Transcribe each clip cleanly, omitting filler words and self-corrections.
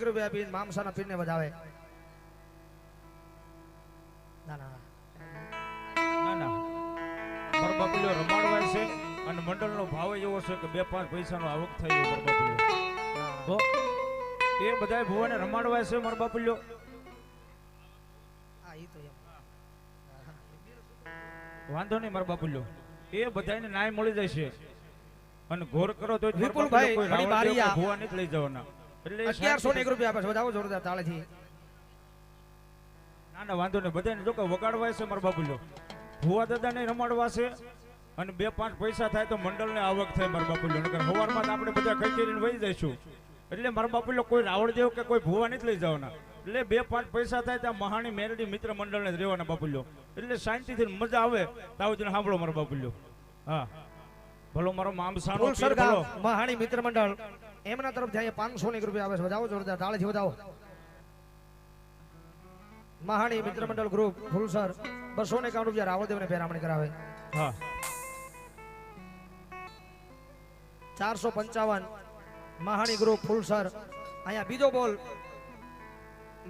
રૂપિયા આપી મામસાના પીરને વધાવે. ના ના ના ના મારો બાપુલો રમાડવાય છે અને મંડળનો ભાવ એવો છે કે 2-5 પૈસાનો આવક થાય એવો મારો બાપુલો. એ બધાય ભુવાને રમાડવાય છે મારો બાપુલો. હા ઈ તો એમ વાંધો નહીં મારો બાપુલો. એ બધાને ન્યાય મળી જાય છે અને ઘોર કરો તો વિપુલભાઈ ઘણી બારીયા ભુવા નથી લઈ જવાના. એટલે 1101 રૂપિયા આપે છે વધાવો જોરદાર તાળીથી. ના ના વાંધો નહીં બધાને જો કે વગાડવાય છે મારો બાપુલો. ભુવા દાદાને રમાડવા છે અને 2-5 પૈસા થાય તો મંડળને આવક થાય મારા બાપુલો. નકર સવારમાં આપણે બધા કચેરીને વહી જઈશું. એટલે મારા બાપુલો કોઈ રાવળદેવ કે કોઈ ભુવા નથી લઈ જવાના. એટલે 2-5 પૈસા થાય ત્યાં મહાણી મેરડી મિત્ર મંડળને જ રહેવાના બાપુલો. એટલે શાંતિથી મજા આવે તાવ જઈને સાંભળો મારો બાપુલો. હા ભલો મારો મામસાનો પીર ભલો. મહાણી મિત્ર મંડળ એમના તરફથી અહીંયા 501 રૂપિયા આવે છે વધાવો જોરદાર તાળીથી વધાવો. મહાણી મિત્ર મંડળ ગ્રુપ ફૂલસર 251 રૂપિયા રાવળદેવને પેરામણી કરાવે. હા 455 મહાણી ગ્રુપ ફૂલસર અહીંયા બીજો બોલ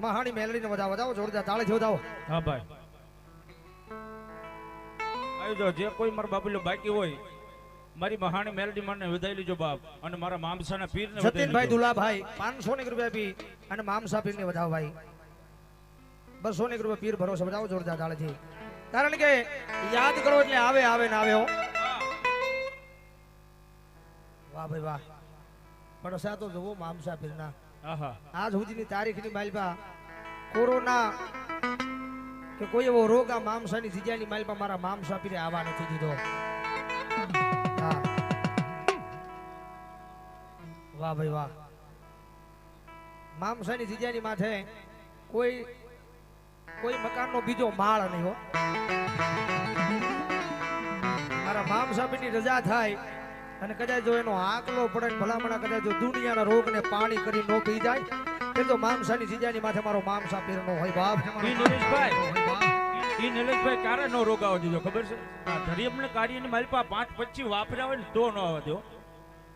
મહાણી મેલડીને વધાવો જોરદાર તાળીથી વધાવો. હા ભાઈ આવી જાઓ. જે કોઈ મારા બાપુલો બાકી હોય મારી મહાણી મેલડી મને વધાઈ લીજો બાપ અને મારા મામસાના પીરને સતીનભાઈ દુલાભાઈ 501 રૂપિયા આપી અને મામસા પીરને વધાવો ભાઈ. 201 રૂપિયા પીર ભરોસે વધાવો જોરદાર તાળીથી. કારણ કે યાદ કરો એટલે આવે આવે ને આવે હો. વાહ ભાઈ વાહ. પડસા તો જુઓ મામસા પીરના. આહા આજ સુધીની તારીખની માલપા કોરોના કે કોઈ એવો રોગ આ મામસાની જગ્યાની માલપા મારા મામસા પીરે આવવા નથી દીધો. હા વાહ ભાઈ વાહ. મામસાની જગ્યાની માથે કોઈ મકાનનો બીજો માળ નહીં હો. મારા મામસા પીરની રજા થાય અને કદાચ જો એનો આકલો પડે ભલામણા કદાચ જો દુનિયાના રોગને પાણી કરી નો પી જાય તે તો મામસાની જીજાની માથે મારો મામસા પીરનો હોય બાપ. ઈ નિલેશભાઈ ક્યારે નો રોગ આવવા દીધો ખબર છે? આ ધરિયમને કાર્યની માલપા 5-25 વાપર્યા હોય ને તો ન આવવા દો.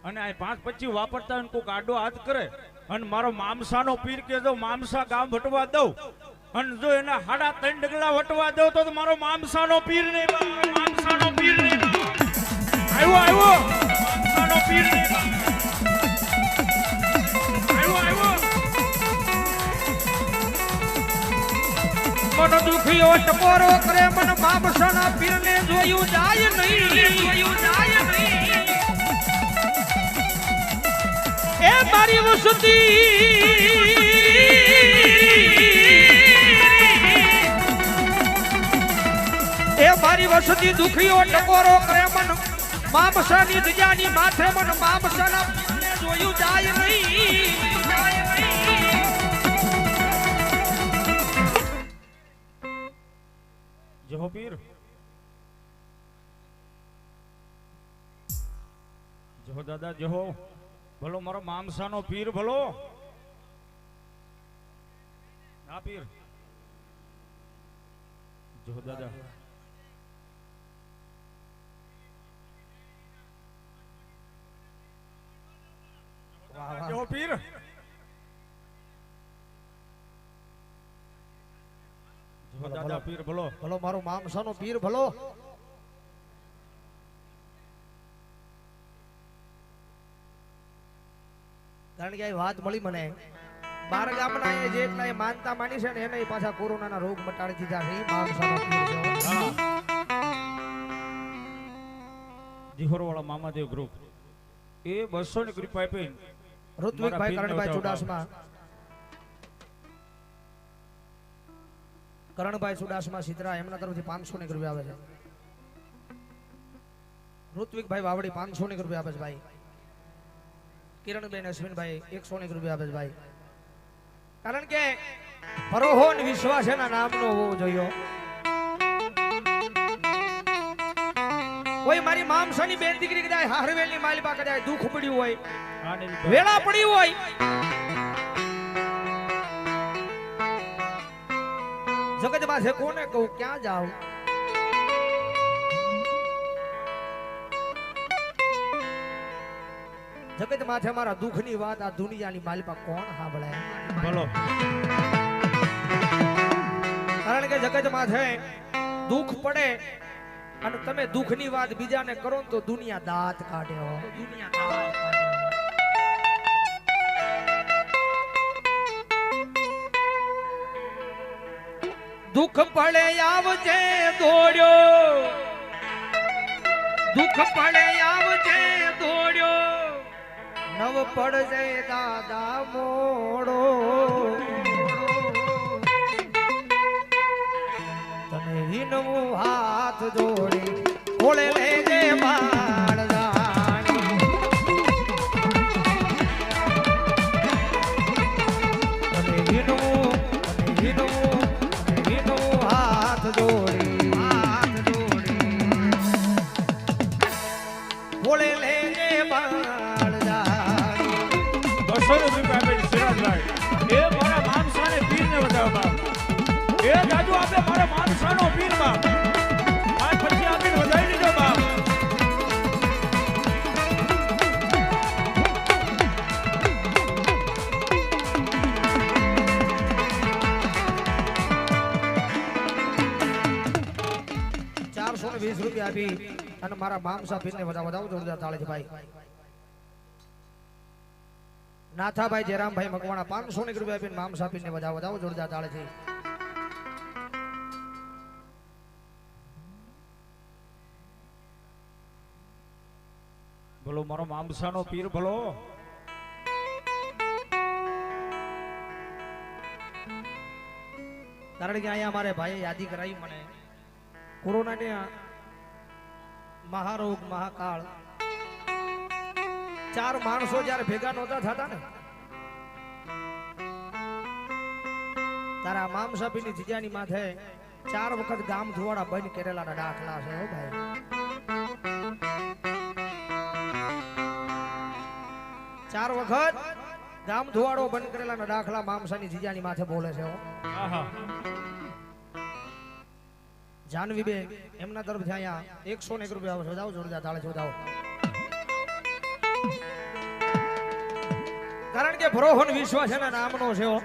અને આ 5-25 વાપરતા હોય કોક આડો હાથ કરે અને મારો મામસાનો પીર કે જો મામસા ગામ વટવા દઉં અને જો એના 3.5 ડગલા વટવા દઉં તો મારો મામસાનો પીર નહીં મામસાનો પીર નહીં આવ્યો મામસાનો પીર નહીં આવ્યો મન દુખિયો ટપોરો કરે મન મામસાના પીરને જોયું જાય નહીં એ મારી વસતી દુખિયો ટપોરો કરે મન મામસાની જગ્યાની માથે મન મામસાના પીરને જોયું જાય નહીં. જહો પીર જહો દાદા જહો ભલો મારો મામસાનો પીર ભલો. હા પીર જહો દાદા. જહો પીર જહો દાદા પીર ભલો ભલો મારો મામસાનો પીર ભલો. કારણ કે આ વાત મળી મને બાર ગામના એ જેટલા એ માનતા માની છે ને એને પાછા કોરોનાના રોગ મટાડી દીધા છે. મામસાનો પીર છે. દિહોરવાળા મામાદેવ ગ્રુપ એ 200 ની કૃપા આપી ઋત્વિકભાઈ કરણભાઈ ચુડાસમા સિદ્રા એમના તરફથી 500 રૂપિયા આવે છે. ઋત્વિકભાઈ વાવડી 500 રૂપિયા આપે છે ભાઈ. કિરણબેન અશ્વિનભાઈ 100 રૂપિયા આપે છે ભાઈ. કારણ કે ભરોહો ને વિશ્વાસ એના નામનો હોવો જોઈએ. કોઈ મારી મામસાની બેન દીકરી કદાચ હારવેલની માલિપા કદાચ દુઃખ પડ્યું હોય વેળા પડી હોય જગતમાં છે કોને કહું ક્યાં જાઉં? જગત માથે મારા દુઃખની વાત આ દુનિયાની માલિપા કોણ સાંભળે? બોલો. કારણ કે જગતમાં છે દુઃખ પડે અને તમે દુઃખની વાત બીજાને કરો ને તો દુનિયા દાંત કાઢે હો. દુનિયા દાંત કાઢે. દુઃખ પડે આવજે દોડ્યો, દુઃખ પડે આવજે દોડ્યો, નવ પડજે દાદા મોડો. તને વિનવું હાથ જોડી ખોળે લેજે બાળદાણી. તને વિનવું, તને વિનવું, તને વિનવું હાથ જોડી, હાથ જોડી ખોળે લેજે બાળદાણી. 200 રૂપિયા આપે સિરાજભાઈ. એ મારા મામસાને પીરને વધાવવા. એ દાદુ આપે મારા માનસાનો પીર બાપ. આજ પછી આપીને વધાવી દીધો બાપ. ₹420 આપી અને મારા મામસા પીરને વધાવો જોરદાર તાળી ભાઈ. નાથાભાઈ જયરામભાઈ મકવાણા ₹500 આપીને મામસા પીરને વધાવો જોરદાર તાળી છે. બોલો મારો મામસાનો પીર બોલો. કારણ કે અહીંયા મારે ભાઈએ યાદી કરાવી મને કોરોનાને મહારોગ મહાકાળ 4 માણસો જ્યારે ભેગા નહોતા થતા ને તારા મામસાપીની જીજાની માથે 4 વખત ગામ ધુવાડા બંધ કરેલાના દાખલા છે હો ભાઈ. 4 વખત ગામ ધુવાડો બંધ કરેલાના દાખલા મામસાની જીજાની માથે બોલે છે હો. આહા. જાનવી બેન એમના તરફથી અહીંયા ₹101 વધાવો જોરદાર તાળી વધાવો. કારણ કે ભરોહો ને વિશ્વાસ એના નામનો છે હો.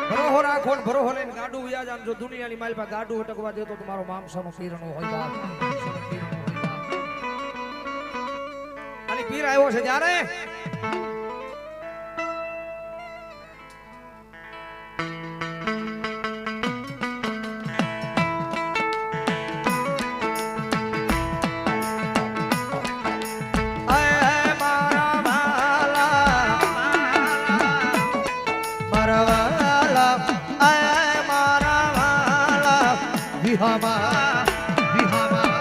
ભરોહો રાખો ને ભરોહો લઈને ગાડું વ્યાજ આમ જો દુનિયાની માલ પર ગાડું અટકવા દે તો તમારો મામસાનો પીરનો હોય બાપ. અને પીર આવ્યો છે જ્યારે વિહામા વિહામા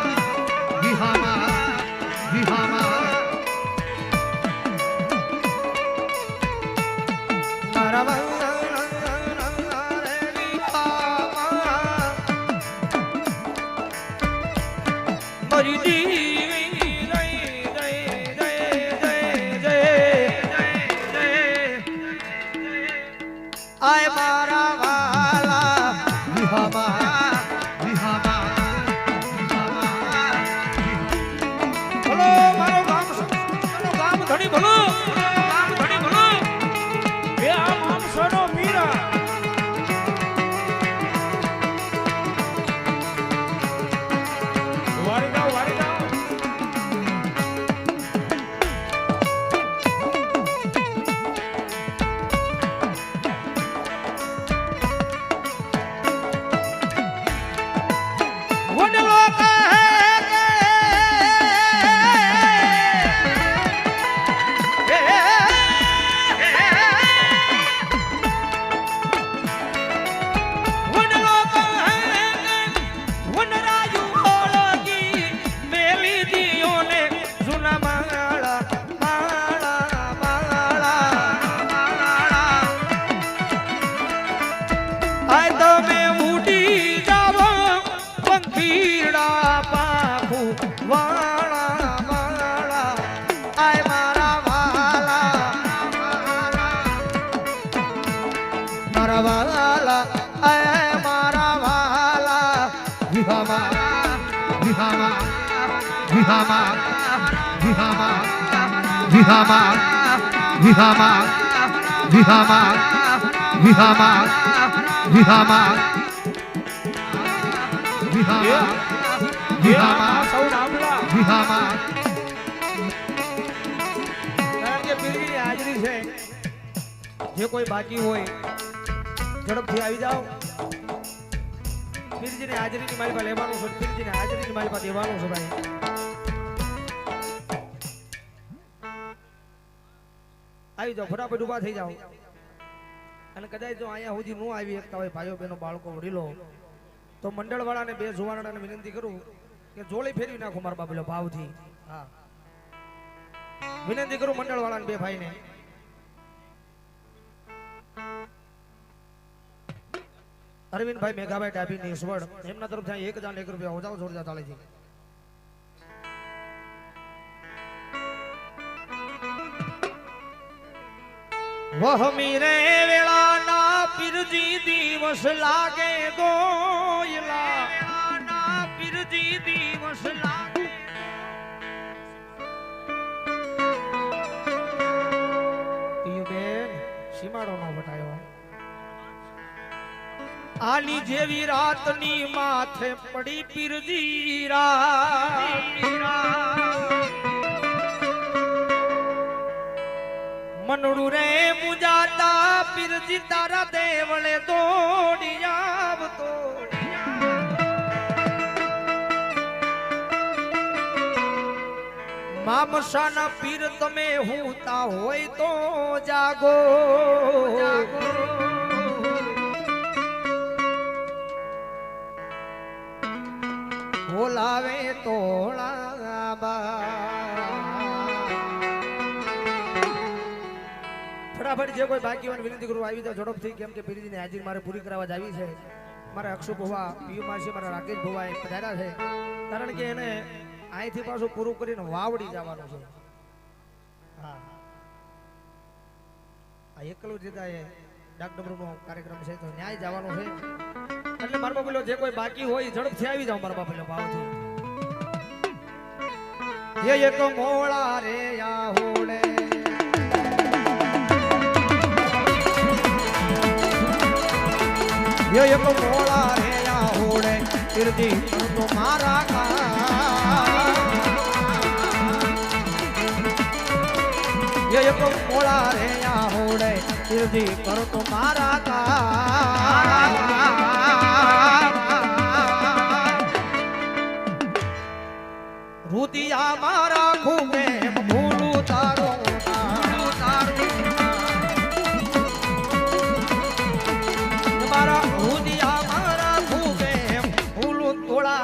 વિહામા વિહામા મારા મરી દીવી આય મારા વાલા વિહામા ધણી ભલો ગામ ધણી ભલો એ આ મામસાનો પીરા. વારી જાઓ વારી જાઓ. વડલો કહે વિહામા વિહામા વિહામા વિહામાં વિહામાં વિહામાં વિહામાં વિહામાં સૌ ડાબલા વિહામાં કારણ કે પીરની હાજરી છે જે કોઈ બાકી હોય ઝડપથી આવી જાઓ પીરજીની હાજરીની મારી પાસે લેવાનું છે પીરજીની હાજરીની મારી પાસે દેવાનું છે ભાઈ આવી જાઓ ફટાફટ ઊભા થઈ જાઓ અને કદાચ જો અહીંયા સુધી ન આવી શકતા હોય ભાઈઓ બહેનો બાળકો વડીલો તો મંડળ વાળાને બે જુવાનોને વિનંતી કરું કે જોડી ફેરવી નાખો મારા બાપલો ભાવથી હા વિનંતી કરું મંડળ વાળાને બે ભાઈને અરવિંદભાઈ મેઘાભાઈ ડાભી ની ઈશ્વર એમના તરફથી 1,001 રૂપિયા ઓજાઓ જોરદાર તાળીથી વહમી રે વેળાના પીરજી દિવસ લાગે દોયલા વેળાના પીરજી દિવસ લાગે પિયુબેન સીમાડો નો બટાયો આની જેવી રાતની માથે પડી પીરજી મનડું રે મુજાતા પીરજી તારા દેવળે દોડી આવતો મામસાના પીર તમે હુંતા હોય તો જાગો બોલાવે તોળા ફટાફટ જે કોઈ બાકી હોય વિનંતી કરું આવી જાવ ઝડપથી કેમ કે પીરજીની હાજરી મારે પૂરી કરાવવા જ આવી છે મારા અક્ષુ ભુવા પીયુ માસી મારા રાકેશ ભુવા એ પધાર્યા છે કારણ કે એને અહીંથી પાછું પૂરું કરીને વાવડી જવાનું છે હા આ એકલું જતા એ ડાકડબરૂનો કાર્યક્રમ છે તો ન્યાય જવાનું છે એટલે મારા બાપલો જે કોઈ બાકી હોય ઝડપથી આવી જાવ મારા બાપલો ભાવથી જે એક મોળા રે આહોડે ये एक मोड़ा रे या होड़े पीरजी तो मारा का ये एक मोड़ा रे या होड़े पीरजी कर तो मारा का रुदिया मारा खूबे भूलू तारो मारा रुदिया मारा खूबे भूलू तोड़ा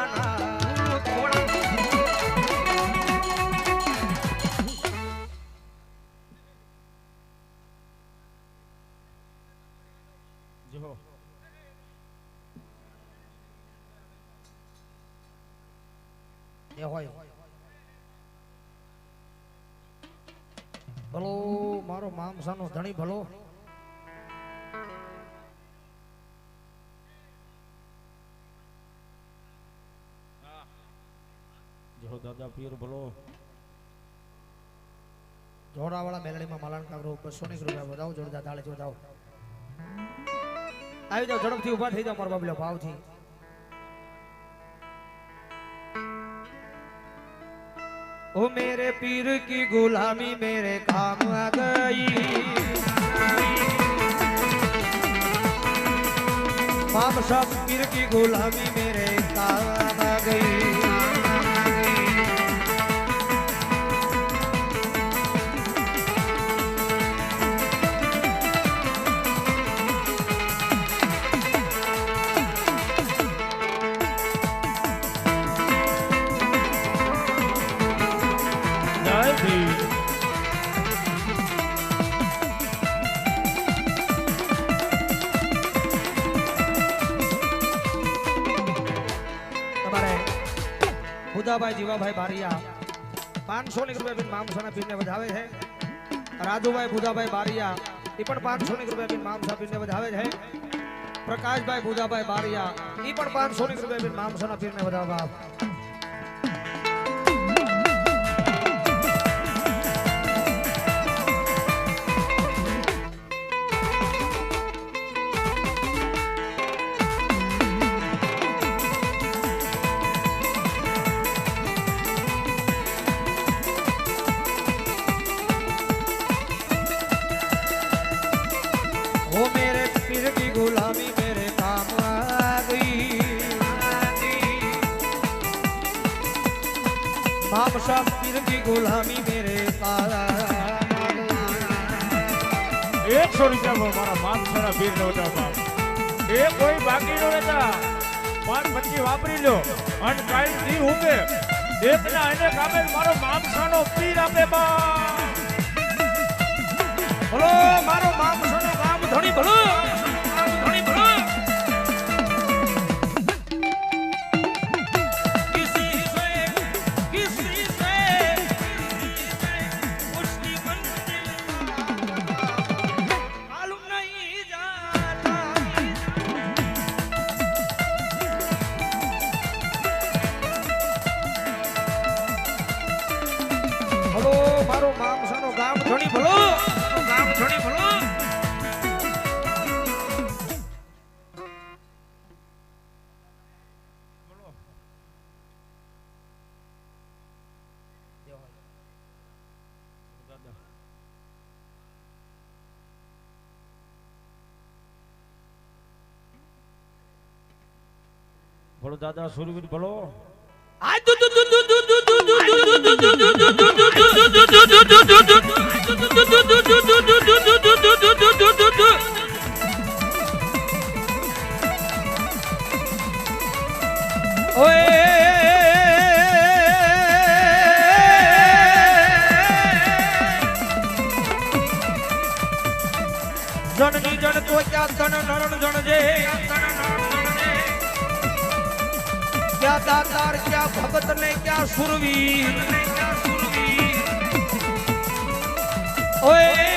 જો એ હોય ભલો મારો મામસાનો ધણી ભલો જો દાદા પીર બોલો જોડાવાળા મેલડીમાં માલાન કાગરો 200 રૂપિયા વધાવો જોરદાર તાળી જોડાવો આવી જાવ ઝડપથી ઊભા થઈ જાવ મારા બાબલો ભાવથી ओ मेरे पीर की गुलामी मेरे काम आ गई माम सब पीर की गुलामी मेरे काम आ गई બુધાભાઈ જીવાભાઈ બારિયા 500 રૂપિયા બિન મામસાના પીરને વધાવે છે રાજુભાઈ બુધાભાઈ બારિયા એ પણ 500 રૂપિયા બિન મામસા પીરને વધાવે છે પ્રકાશભાઈ બુધાભાઈ બારિયા એ પણ 500 રૂપિયા બિન મામસાના પીરને વધાવવા वो मेरे पीर की गुलामी मेरे काम आ गई माम साहब पीर की गुलामी मेरे काम आ गई। 100 રૂપિયા મારા મામસાના પીર નો હતા બાપ એ કોઈ બાકી નો રહેતા 5-25 વાપરી લો અને કાઈ દી ઉગે એકના એને કામે મારો મામસાનો પીર આપે બા બોલો મારો મામસાનો કામ ધણી ભલો ધણી ભલો किसी से उसकी मंजिल मालूम नहीं जाता ભલો મારો મામસાનો ગામ ધણી ભલો ગામ ધણી ભલો બોલો દાદા સુરવીર બોલો जननी जन तो क्या तन नरण जन जे क्या दातार क्या भगत ने क्या सुरवीर ओए